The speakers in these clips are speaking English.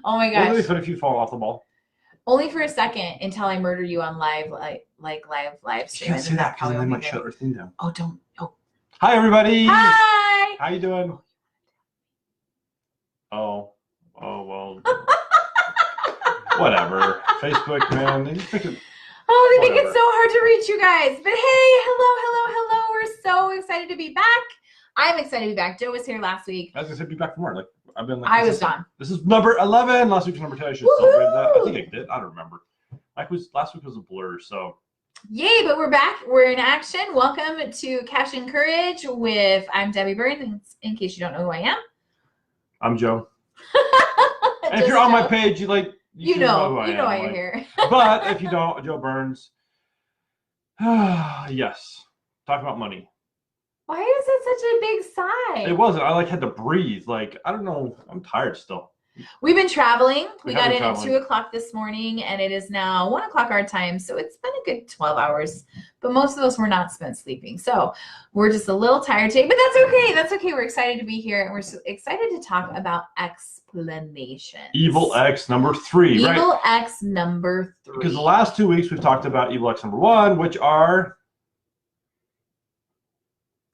Oh my What would be gosh. fun if you fall off the ball? Only for a second until I murder you on live, live You stream. can't say that because probably they won't might be shut good. our thing down. Oh, don't. Oh. Hi, everybody. Hi. How you doing? Oh, well, whatever. Facebook, man. They just make it. Oh, they make Whatever. it so hard to reach you guys. But hey, hello. We're so excited to be back. I'm excited to be back. Joe was here last week. I was gonna say be back for more. Like I've been like. I was gone. This is number 11. Last week was number 10. I should celebrate that. I think I did. I don't remember. Last week was a blur. So. Yay! But we're back. We're in action. Welcome to Cash and Courage with I'm Debbie Burns. In case you don't know who I am, I'm Joe. And if you're on my page, you know why you're here. But if you don't, Joe Burns. Yes. Talk about money. Why is it such a big sigh? It wasn't. I had to breathe. I don't know. I'm tired still. We've been traveling. We got in traveling. at 2 o'clock this morning, and it is now 1 o'clock our time. So it's been a good 12 hours, but most of those were not spent sleeping. So we're just a little tired today, but that's okay. That's okay. We're excited to be here, and we're so excited to talk about explanation. Evil X number 3, right? Evil X number 3. Because the last 2 weeks we've talked about Evil X number 1, which are...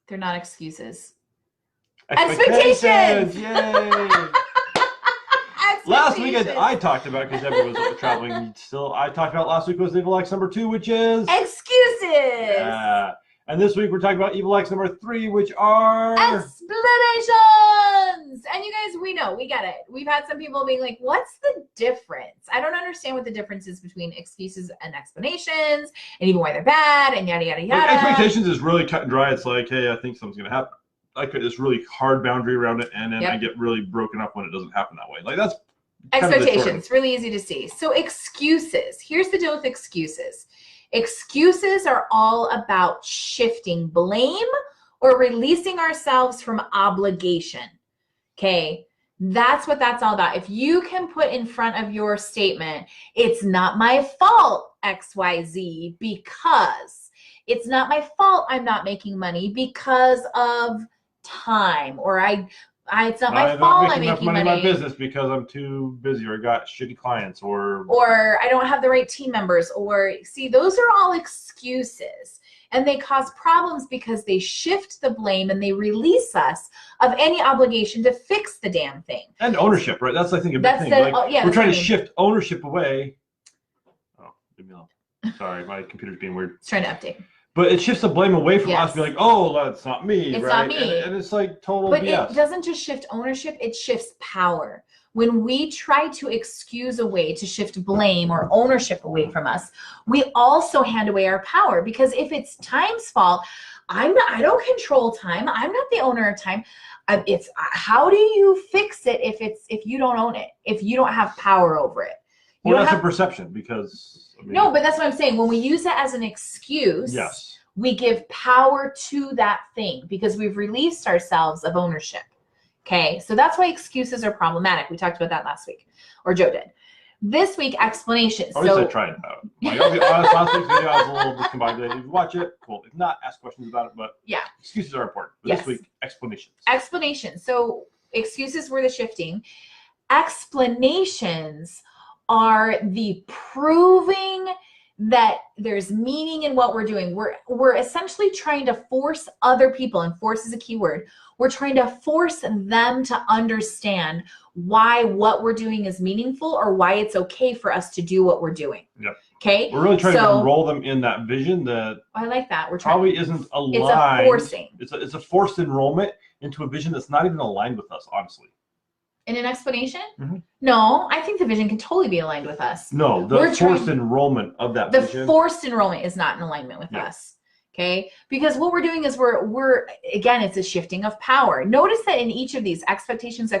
They're not excuses. Expectations! Yay! Last week I talked about, because everyone was traveling still, I talked about last week was Evil X number 2, which is... Excuses! Yeah. And this week we're talking about Evil X number 3, which are... Explanations! And you guys, we know, we get it. We've had some people being like, what's the difference? I don't understand what the difference is between excuses and explanations, and even why they're bad, and yada, yada, yada. Expectations is really cut and dry. It's like, hey, I think something's going to happen. I put this really hard boundary around it, and then I get really broken up when it doesn't happen that way. That's expectations, really easy to see. So excuses. Here's the deal with excuses. Excuses are all about shifting blame or releasing ourselves from obligation. Okay, that's what that's all about. If you can put in front of your statement, it's not my fault, XYZ, because it's not my fault I'm not making money because of time, or it's not my fault I'm making money in my business because I'm too busy, or got shitty clients, or I don't have the right team members, or see, those are all excuses, and they cause problems because they shift the blame and they release us of any obligation to fix the damn thing. And ownership, right? That's, I think, a big thing. We're trying to shift ownership away. Oh, leave me alone. Sorry, my computer's being weird. It's trying to update. But it shifts the blame away from us, being like, oh, that's not me, it's right? Not me. And it's like total BS. But it doesn't just shift ownership, it shifts power. When we try to excuse away, to shift blame or ownership away from us, we also hand away our power. Because if it's time's fault, I don't control time. I'm not the owner of time. It's how do you fix it if you don't own it, if you don't have power over it? Well, that's a perception, because... No, but that's what I'm saying. When we use it as an excuse, yes, we give power to that thing because we've released ourselves of ownership. Okay, so that's why excuses are problematic. We talked about that last week, or Joe did. This week, explanations. At least I tried it out. I'll be honest, last week's video I was a little discombobulated. If you watch it, cool. If not, ask questions about it. But yeah, excuses are important. But this week, explanations. Explanations. So excuses were the shifting. Explanations are the proving that there's meaning in what we're doing. We're essentially trying to force other people, and force is a key word. We're trying to force them to understand why what we're doing is meaningful, or why it's okay for us to do what we're doing. Yep. Okay. We're really trying to enroll them in that vision that I like that. We're trying, probably isn't aligned. It's a forcing. It's a forced enrollment into a vision that's not even aligned with us, honestly. In an explanation? Mm-hmm. No, I think the vision can totally be aligned with us. No, the forced enrollment of that vision. The forced enrollment is not in alignment with us. Okay? Because what we're doing is we're again, it's a shifting of power. Notice that in each of these expectations,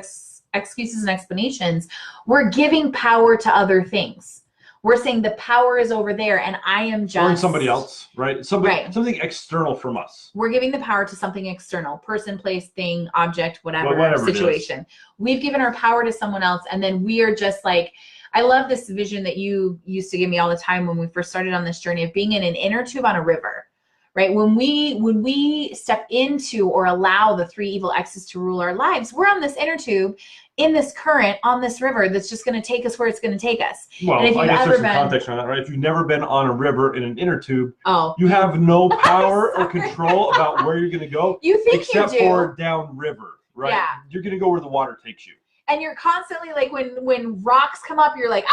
excuses, and explanations, we're giving power to other things. We're saying the power is over there, and I am just... Or in somebody else, right? Something external from us. We're giving the power to something external. Person, place, thing, object, whatever situation. We've given our power to someone else, and then we are just like... I love this vision that you used to give me all the time when we first started on this journey of being in an inner tube on a river, right? When we step into or allow the 3 evil exes to rule our lives, we're on this inner tube, in this current, on this river that's just going to take us where it's going to take us. Well, I guess there's some context on that, right? If you've never been on a river in an inner tube, you have no power or control about where you're going to go. You think except you do. For downriver, right? Yeah. You're going to go where the water takes you. And you're constantly like, when rocks come up, you're like,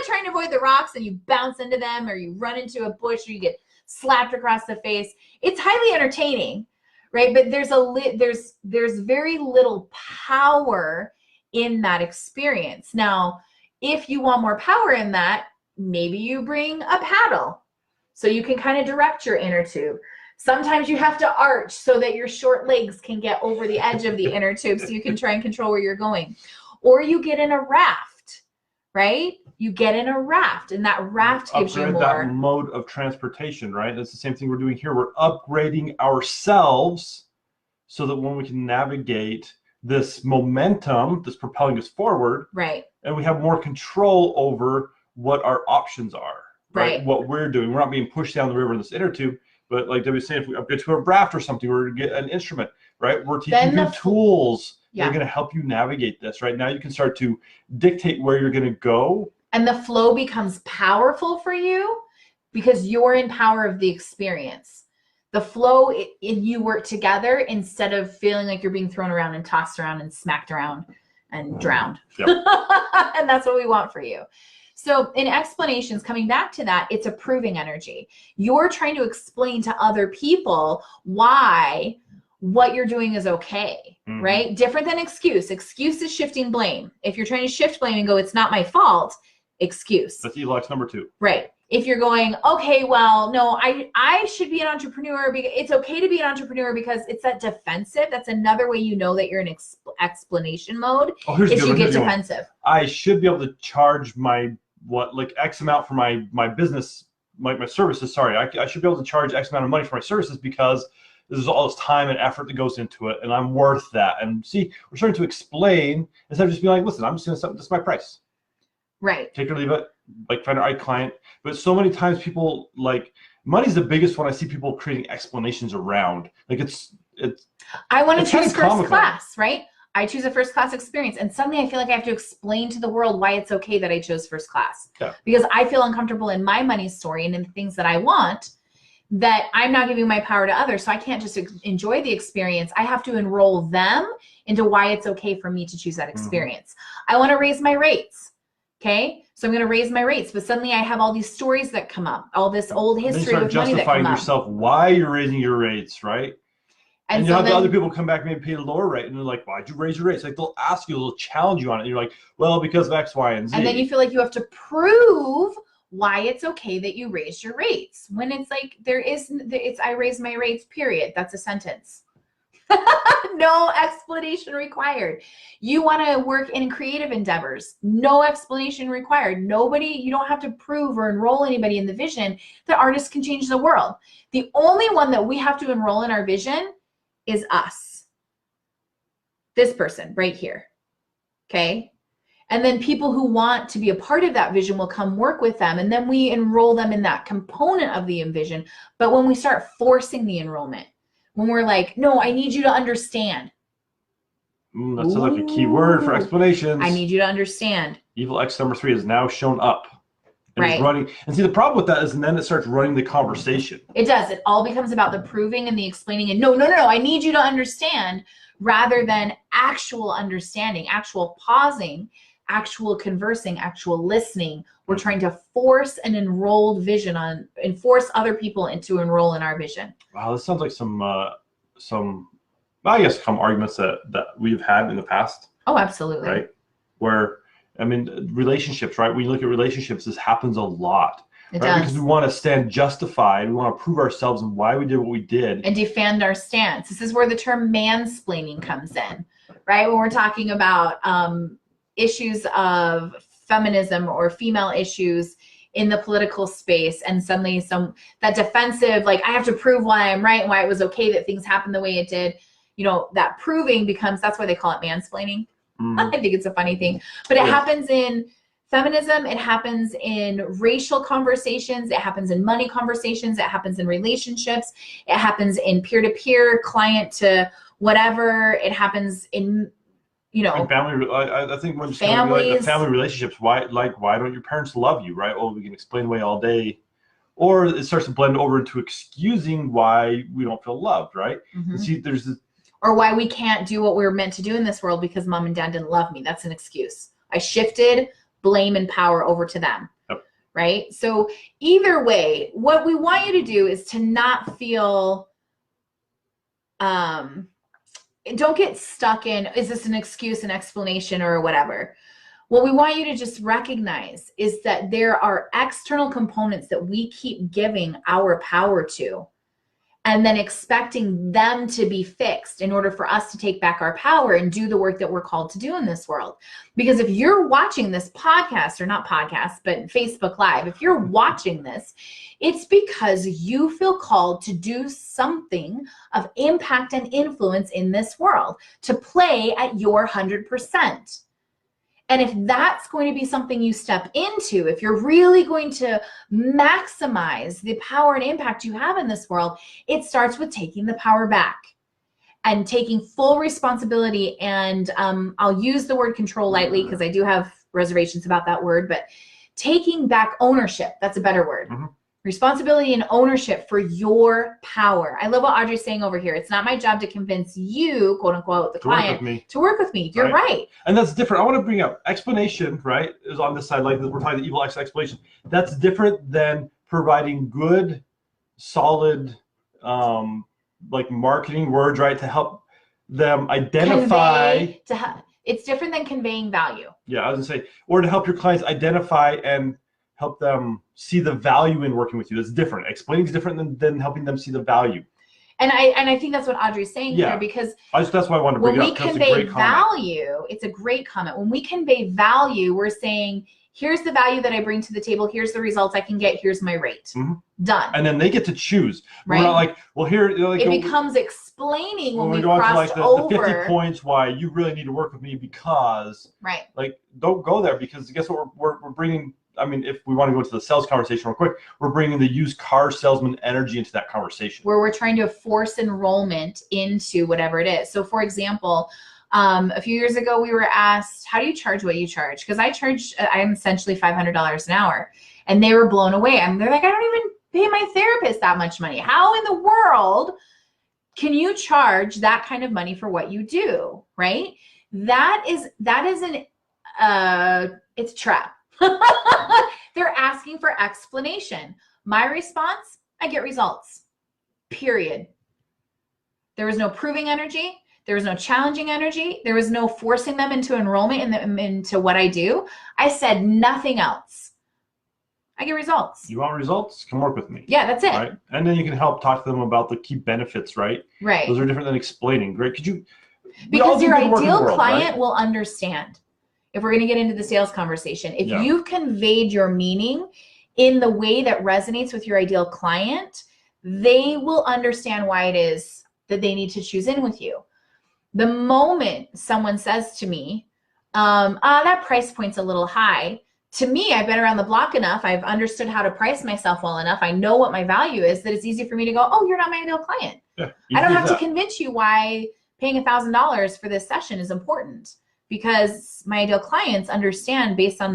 trying to avoid the rocks, and you bounce into them, or you run into a bush, or you get slapped across the face. It's highly entertaining, right? But there's very little power in that experience. Now, if you want more power in that, maybe you bring a paddle so you can kind of direct your inner tube. Sometimes you have to arch so that your short legs can get over the edge of the inner tube so you can try and control where you're going. Or you get in a raft, right? You get in a raft, and that raft gives you more. That mode of transportation, right? That's the same thing we're doing here. We're upgrading ourselves so that when we can navigate this momentum that's propelling us forward, right? And we have more control over what our options are, right? What we're doing. We're not being pushed down the river in this inner tube, but like Debbie was saying, if we upgrade to a raft or something, we're going to get an instrument, right? We're teaching you tools that are going to help you navigate this, right? Now you can start to dictate where you're going to go. And the flow becomes powerful for you because you're in power of the experience. The flow and you work together instead of feeling like you're being thrown around and tossed around and smacked around and drowned. Yep. And that's what we want for you. So in explanations, coming back to that, it's a proving energy. You're trying to explain to other people why what you're doing is okay, right? Different than excuse. Excuse is shifting blame. If you're trying to shift blame and go, it's not my fault, excuse. That's evil X number 2. Right. If you're going, okay, well, no, I should be an entrepreneur because it's okay to be an entrepreneur because it's that defensive. That's another way you know that you're in explanation mode. Is you get defensive. I should be able to charge my X amount for my business, my services. Sorry, I should be able to charge X amount of money for my services because there's all this time and effort that goes into it, and I'm worth that. And see, we're starting to explain instead of just being like, listen, I'm just going to, this is my price. Right. Take it or leave it. Like find the right client. But so many times people money's the biggest one I see people creating explanations around. Like it's I want to choose first class, right? I choose a first class experience, and suddenly I feel like I have to explain to the world why it's okay that I chose first class. Yeah. Because I feel uncomfortable in my money story and in the things that I want, that I'm not giving my power to others. So I can't just enjoy the experience. I have to enroll them into why it's okay for me to choose that experience. I want to raise my rates. Okay, so I'm going to raise my rates, but suddenly I have all these stories that come up, all this old history with money that come up. Justifying yourself why you're raising your rates, right? And you have the other people come back and maybe pay a lower rate, and they're like, "Why'd you raise your rates?" Like they'll ask you, they'll challenge you on it, and you're like, "Well, because of X, Y, and Z." And then you feel like you have to prove why it's okay that you raised your rates when it's like it's I raised my rates. Period. That's a sentence. No explanation required. You want to work in creative endeavors. No explanation required. You don't have to prove or enroll anybody in the vision that artists can change the world. The only one that we have to enroll in our vision is us. This person right here. Okay? And then people who want to be a part of that vision will come work with them, and then we enroll them in that component of the vision. But when we start forcing the enrollment, when we're like, no, I need you to understand. That sounds like a key word for explanations. I need you to understand. Evil X number 3 has now shown up. And right. It's running. And see, the problem with that is, and then it starts running the conversation. It does. It all becomes about the proving and the explaining. And no, I need you to understand, rather than actual understanding, actual pausing, actual conversing, actual listening. We're trying to force an enrolled vision and force other people to enroll in our vision. Wow, this sounds like some I guess some arguments that we've had in the past. Oh, absolutely. Right? Where, I mean, relationships, right? When you look at relationships, this happens a lot. It right? does. Because we want to stand justified. We want to prove ourselves and why we did what we did. And defend our stance. This is where the term mansplaining comes in, right? When we're talking about issues of feminism or female issues in the political space, and suddenly that defensive, like, I have to prove why I'm right and why it was okay that things happened the way it did. That proving becomes, that's why they call it mansplaining. I think it's a funny thing, but it happens in Feminism, it happens in racial conversations, it happens in money conversations, it happens in relationships, it happens in peer-to-peer, client to whatever, it happens in, you know, and family. I think when families, like the family relationships, why don't your parents love you, right? Well, we can explain away all day, or it starts to blend over into excusing why we don't feel loved, right? And see, there's this, or why we can't do what we were meant to do in this world because mom and dad didn't love me. That's an excuse. I shifted blame and power over to them. Yep. Right? So either way, what we want you to do is to not feel, don't get stuck in, is this an excuse, an explanation, or whatever? What we want you to just recognize is that there are external components that we keep giving our power to, and then expecting them to be fixed in order for us to take back our power and do the work that we're called to do in this world. Because if you're watching this podcast, or not podcast, but Facebook Live, if you're watching this, it's because you feel called to do something of impact and influence in this world, to play at your 100%. And if that's going to be something you step into, if you're really going to maximize the power and impact you have in this world, it starts with taking the power back and taking full responsibility. And I'll use the word control lightly because I do have reservations about that word, but taking back ownership, that's a better word. Responsibility and ownership for your power. I love what Audrey's saying over here. It's not my job to convince you, quote unquote, the client, to work with me. You're right. And that's different. I want to bring up explanation, right, is on this side, like we're talking the evil X explanation. That's different than providing good, solid, like marketing words, right, to help them identify. It's different than conveying value. Yeah, I was going to say, or to help your clients identify and help them see the value in working with you. That's different. Explaining is different than helping them see the value. And I think that's what Audrey's saying here, because that's why I want to bring it up. When we convey value, it's a great comment. When we convey value, we're saying, here's the value that I bring to the table. Here's the results I can get. Here's my rate. Done. And then they get to choose. Right? We're not like, well, here. Like, it becomes explaining when we go crossed to like the 50 points why you really need to work with me because. Right. Like, don't go there, because guess what we're bringing. I mean, if we want to go into the sales conversation real quick, we're bringing the used car salesman energy into that conversation. Where we're trying to force enrollment into whatever it is. So for example, a few years ago, we were asked, how do you charge what you charge? Because I'm essentially $500 an hour. And they were blown away. They're like, I don't even pay my therapist that much money. How in the world can you charge that kind of money for what you do, right? It's a trap. They're asking for explanation. My response, I get results, period. There was no proving energy. There was no challenging energy. There was no forcing them into enrollment into what I do. I said nothing else. I get results. You want results? Come work with me. Yeah, that's it. Right? And then you can help talk to them about the key benefits, right? Right. Those are different than explaining. Great. Because your ideal client will understand. If we're going to get into the sales conversation, if you've conveyed your meaning in the way that resonates with your ideal client, they will understand why it is that they need to choose in with you. The moment someone says to me, that price point's a little high, to me, I've been around the block enough. I've understood how to price myself well enough. I know what my value is, that it's easy for me to go, oh, you're not my ideal client. Yeah, I don't have to convince you why paying $1,000 for this session is important. Because my ideal clients understand, based on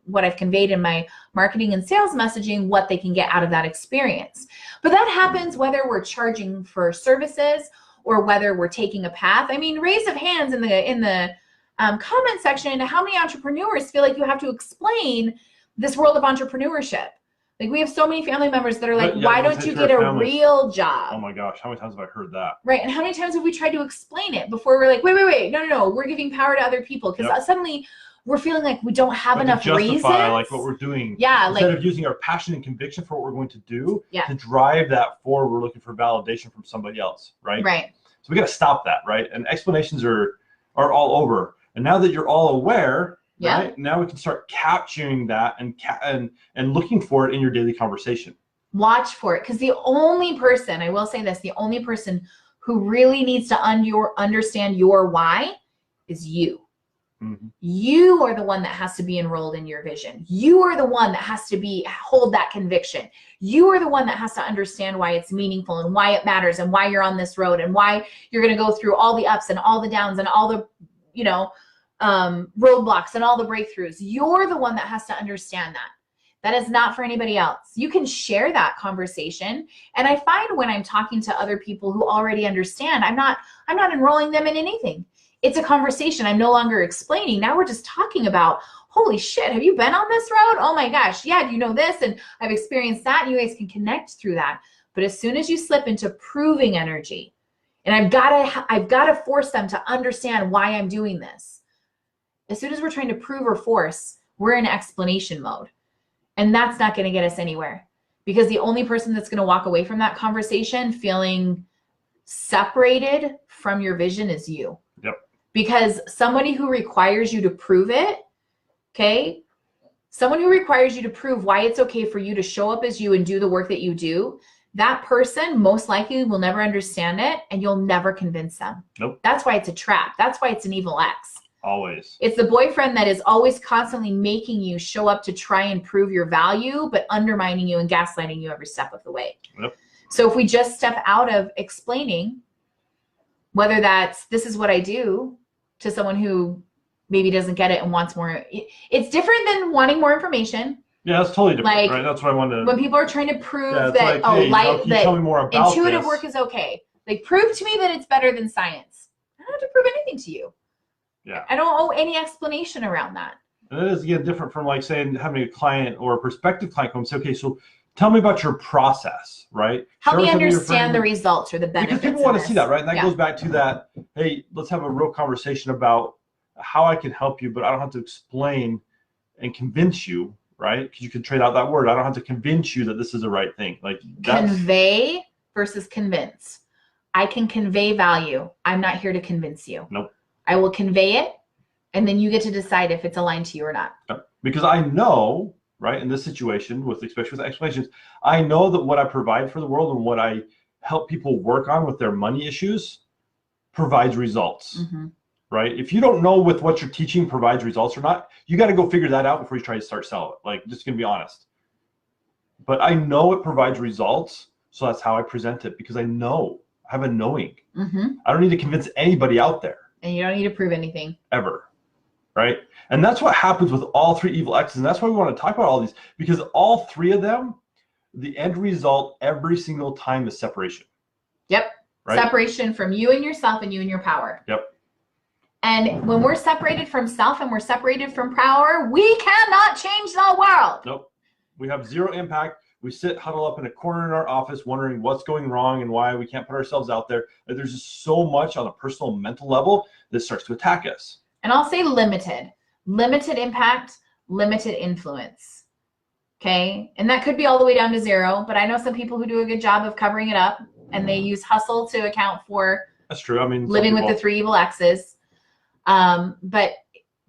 what I've conveyed in my marketing and sales messaging, what they can get out of that experience. But that happens whether we're charging for services or whether we're taking a path. I mean, raise of hands in the comment section into how many entrepreneurs feel like you have to explain this world of entrepreneurship. Like, we have so many family members that are like, why don't you get a real job? Oh my gosh, how many times have I heard that? Right, and how many times have we tried to explain it before we're like, wait, no, we're giving power to other people, because suddenly we're feeling like we don't have enough reasons. Like what we're doing. Yeah, instead of using our passion and conviction for what we're going to do to drive that forward, we're looking for validation from somebody else, right? Right. So we got to stop that, right? And explanations are all over. And now that you're all aware, right? Now we can start capturing that and looking for it in your daily conversation. Watch for it, because the only person, I will say this, the only person who really needs to understand your why is you. Mm-hmm. You are the one that has to be enrolled in your vision. You are the one that has to hold that conviction. You are the one that has to understand why it's meaningful and why it matters and why you're on this road and why you're going to go through all the ups and all the downs and all the, roadblocks and all the breakthroughs. You're the one that has to understand that. That is not for anybody else. You can share that conversation. And I find when I'm talking to other people who already understand, I'm not enrolling them in anything. It's a conversation. I'm no longer explaining. Now we're just talking about, holy shit, have you been on this road? Oh my gosh, yeah, do you know this? And I've experienced that, and you guys can connect through that. But as soon as you slip into proving energy, and I've got to force them to understand why I'm doing this. As soon as we're trying to prove or force, we're in explanation mode. And that's not going to get us anywhere, because the only person that's going to walk away from that conversation feeling separated from your vision is you. Yep. Because somebody who requires you to prove it, okay, someone who requires you to prove why it's okay for you to show up as you and do the work that you do, that person most likely will never understand it, and you'll never convince them. Nope. That's why it's a trap. That's why it's an evil ex. Always. It's the boyfriend that is always constantly making you show up to try and prove your value, but undermining you and gaslighting you every step of the way. Yep. So if we just step out of explaining, whether that's this is what I do, to someone who maybe doesn't get it and wants more, it's different than wanting more information. Yeah, that's totally different, like, right? That's what I wanted to... When people are trying to prove that, like, hey, tell me more about intuitive this? work is okay. Like, prove to me that it's better than science. I don't have to prove anything to you. Yeah. I don't owe any explanation around that. And that is, again, different from, like, saying, having a client or a prospective client come and say, okay, so tell me about your process, right? Help me understand the results or the benefits. Because people want to see that, right? And that goes back to that, hey, let's have a real conversation about how I can help you, but I don't have to explain and convince you, right? Because you can trade out that word. I don't have to convince you that this is the right thing. Like, convey versus convince. I can convey value. I'm not here to convince you. Nope. I will convey it, and then you get to decide if it's aligned to you or not. Because I know, right, in this situation, especially with explanations, I know that what I provide for the world and what I help people work on with their money issues provides results. Mm-hmm. Right? If you don't know with what you're teaching provides results or not, you got to go figure that out before you try to start selling it. Like, just gonna be honest. But I know it provides results, so that's how I present it, because I know, I have a knowing. Mm-hmm. I don't need to convince anybody out there. And you don't need to prove anything. Ever. Right? And that's what happens with all three evil exes. And that's why we want to talk about all these, because all three of them, the end result every single time is separation. Yep. Right? Separation from you and yourself and you and your power. Yep. And when we're separated from self and we're separated from power, we cannot change the world. Nope. We have zero impact. We sit huddled up in a corner in our office wondering what's going wrong and why we can't put ourselves out there. Like, there's just so much on a personal mental level that starts to attack us. And I'll say limited impact, limited influence. Okay. And that could be all the way down to zero, but I know some people who do a good job of covering it up, and they use hustle to account for that's true. I mean, living with the three evil exes. But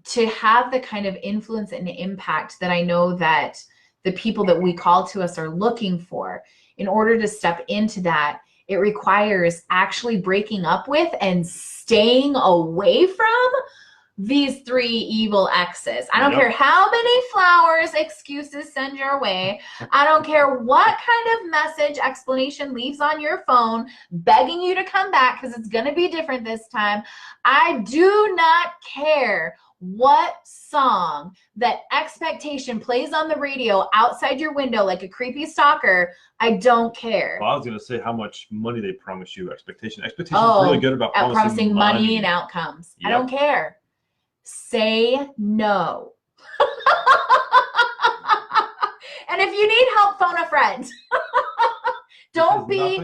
to have the kind of influence and impact that I know that the people that we call to us are looking for, in order to step into that, it requires actually breaking up with and staying away from these three evil exes. I don't care how many flowers, excuses send your way. I don't care what kind of message, explanation leaves on your phone begging you to come back because it's going to be different this time. I do not care what song that expectation plays on the radio outside your window like a creepy stalker. I don't care. Well, I was going to say how much money they promise you. Expectation is really good about promising money and outcomes. Yep. I don't care. Say no. And if you need help, phone a friend. Don't be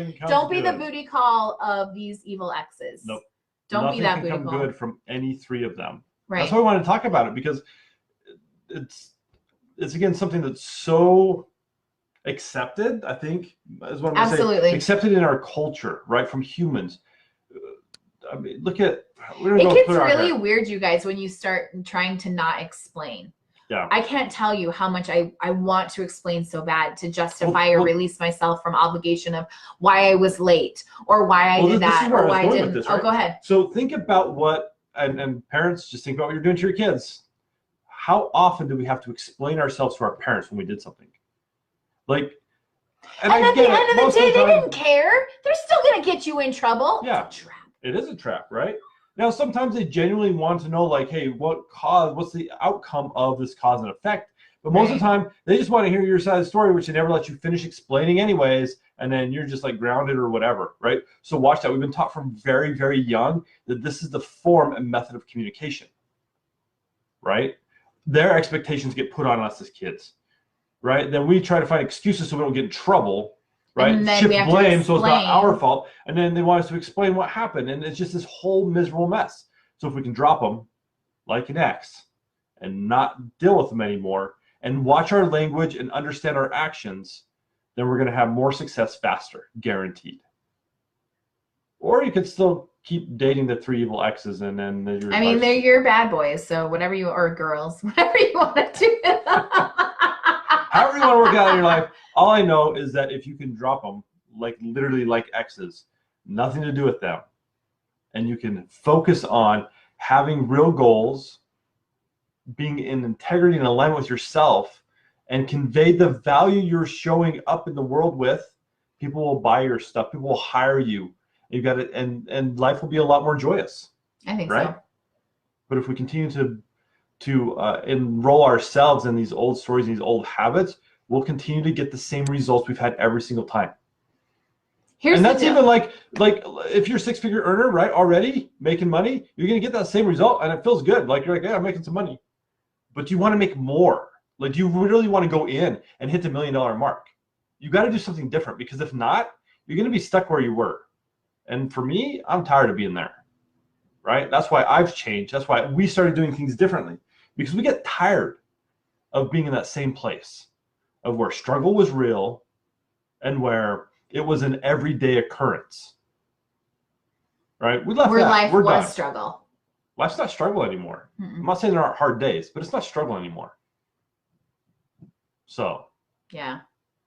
the booty call of these evil exes. Nope. Don't be that booty call. Nothing can come good from any three of them. Right. That's why we want to talk about it, because it's again something that's so accepted, I think, is what I'm going to say. Accepted in our culture, right, from humans. I mean, look at it gets really weird, you guys, when you start trying to not explain. Yeah. I can't tell you how much I want to explain so bad to justify or release myself from obligation of why I was late or why I did that or why I didn't. This, right? Oh, go ahead. So think about what and parents, just think about what you're doing to your kids. How often do we have to explain ourselves to our parents when we did something? Like, and at the end of the day, they didn't care. They're still going to get you in trouble. Yeah. It's a trap. It is a trap, right? Now, sometimes they genuinely want to know, like, hey, what's the outcome of this cause and effect? But most of the time, they just want to hear your side of the story, which they never let you finish explaining anyways, and then you're just like grounded or whatever, right? So watch that. We've been taught from very, very young that this is the form and method of communication, right? Their expectations get put on us as kids, right? Then we try to find excuses so we don't get in trouble, right? Shift blame so it's not our fault. And then they want us to explain what happened. And it's just this whole miserable mess. So if we can drop them like an ex and not deal with them anymore and watch our language and understand our actions, then we're going to have more success faster, guaranteed. Or you could still keep dating the 3 evil exes and then they're your bad boys. So whatever you, or girls, whatever you want to do. However you want to work out in your life, all I know is that if you can drop them, like literally like exes, nothing to do with them, and you can focus on having real goals, being in integrity and alignment with yourself, and convey the value you're showing up in the world with, people will buy your stuff. People will hire you. You got it, and life will be a lot more joyous. I think right? So. But if we continue to enroll ourselves in these old stories, these old habits, we'll continue to get the same results we've had every single time. And that's even like if you're a 6-figure earner, right, already making money, you're going to get that same result, and it feels good. Like, you're like, yeah, I'm making some money. But you want to make more. Like, you really want to go in and hit the $1 million mark. You got to do something different, because if not, you're going to be stuck where you were. And for me, I'm tired of being there, right? That's why I've changed. That's why we started doing things differently, because we get tired of being in that same place of where struggle was real and where it was an everyday occurrence, right? We left where that. Life We're was done. Struggle. Life's not struggle anymore. Mm-mm. I'm not saying there aren't hard days, but it's not struggle anymore. So, yeah.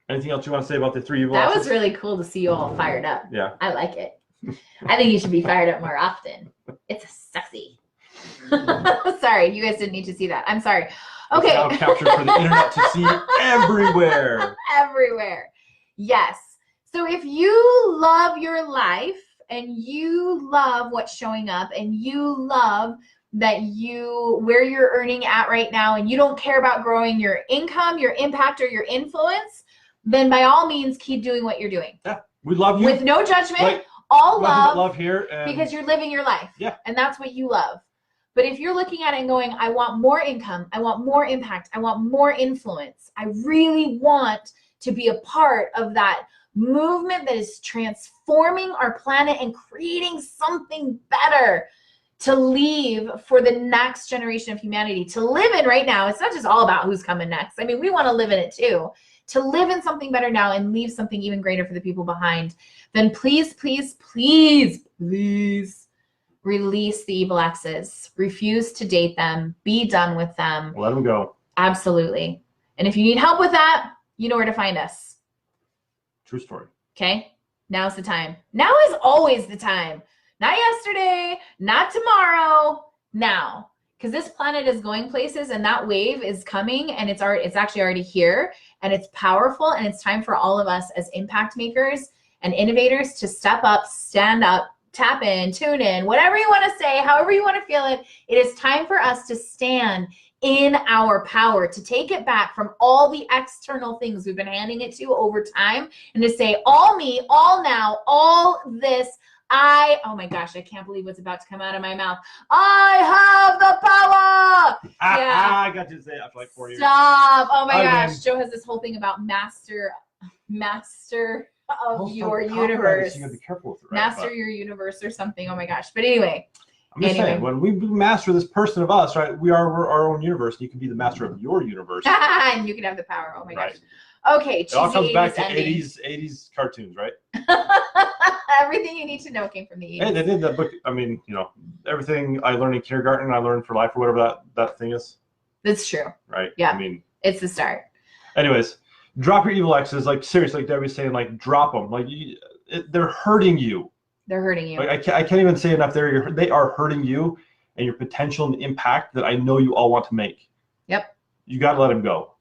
Anything else you want to say about the 3 evil That exes? was really cool to see you all fired up. Yeah. I like it. I think you should be fired up more often. It's sexy. Sorry, you guys didn't need to see that. I'm sorry. Okay. It's now captured for the internet to see everywhere. Everywhere. Yes. So if you love your life and you love what's showing up and you love that where you're earning at right now, and you don't care about growing your income, your impact, or your influence, then by all means keep doing what you're doing. Yeah. We love you. With no judgment. Like, all love here, because you're living your life. Yeah. And that's what you love. But if you're looking at it and going, I want more income, I want more impact, I want more influence, I really want to be a part of that movement that is transforming our planet and creating something better to leave for the next generation of humanity to live in right now. It's not just all about who's coming next. I mean, we want to live in it too. To live in something better now and leave something even greater for the people behind, then please, please, please, please release the evil exes. Refuse to date them. Be done with them. Let them go. Absolutely. And if you need help with that, you know where to find us. True story. Okay? Now's the time. Now is always the time. Not yesterday, not tomorrow, now. Because this planet is going places, and that wave is coming, and it's actually already here, and it's powerful, and it's time for all of us as impact makers and innovators to step up, stand up, tap in, tune in, whatever you want to say, however you want to feel it. It is time for us to stand in our power, to take it back from all the external things we've been handing it to over time, and to say, all me, all now, all this. Oh my gosh, I can't believe what's about to come out of my mouth. I have the power. Yeah. I got you to say it after like 4 years. Stop. Oh my gosh. Joe has this whole thing about master of your universe. You gotta be careful with it, right? Master your universe or something. Oh my gosh. But anyway. I'm just saying, when we master this person of us, right, we're our own universe. And you can be the master of your universe. And you can have the power. Oh my gosh. Okay. It all comes back to 80s cartoons, right? Everything you need to know came from the 80s. Hey, they did that book. I mean, everything I learned in kindergarten, I learned for life, or whatever that thing is. That's true. Right? Yeah. I mean, it's the start. Anyways, drop your evil exes. Like, seriously, like Debbie's saying, like, drop them. Like, they're hurting you. They're hurting you. Like, I can't even say enough. They are hurting you. and your potential and the impact that I know you all want to make. Yep. You got to let them go,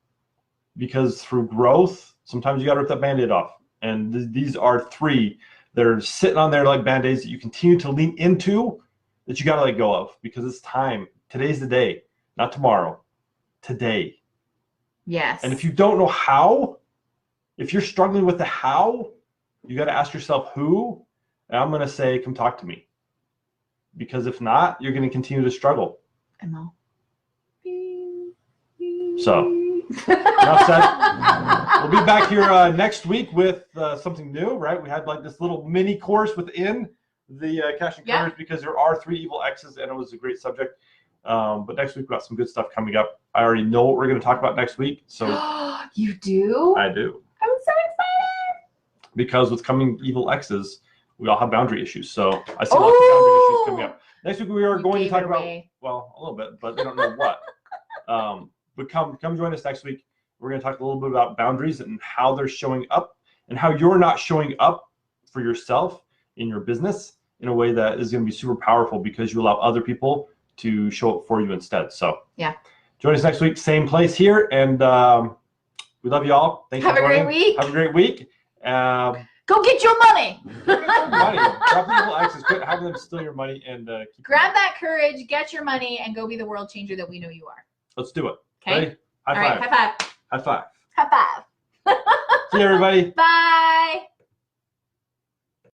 because through growth, sometimes you got to rip that Band-Aid off. And these are 3 that are sitting on there like Band-Aids that you continue to lean into, that you got to let go of, because it's time. Today's the day, not tomorrow. Today. Yes. And if you don't know how, if you're struggling with the how, you got to ask yourself who, and I'm going to say, come talk to me. Because if not, you're going to continue to struggle. I know. So, enough said. We'll be back here next week with something new, right? We had like this little mini course within the Cash and Courage, because there are 3 evil X's, and it was a great subject. But next week we've got some good stuff coming up. I already know what we're going to talk about next week. So you do? I do. I'm so excited. Because with coming evil X's, we all have boundary issues. So I see lots of boundary issues coming up. Next week we are going to talk about, well, a little bit, but they don't know what. But come join us next week. We're going to talk a little bit about boundaries and how they're showing up, and how you're not showing up for yourself in your business in a way that is going to be super powerful, because you allow other people to show up for you instead. So yeah, join us next week, same place here, and we love you all. Thanks for joining. Have a great week. Have a great week. Go get your money. Money. Drop the evil X's. Quit having them steal your money, and grab that courage, get your money, and go be the world changer that we know you are. Let's do it. Okay. Ready? High five. All right. High five. High five. High five. See you, everybody. Bye.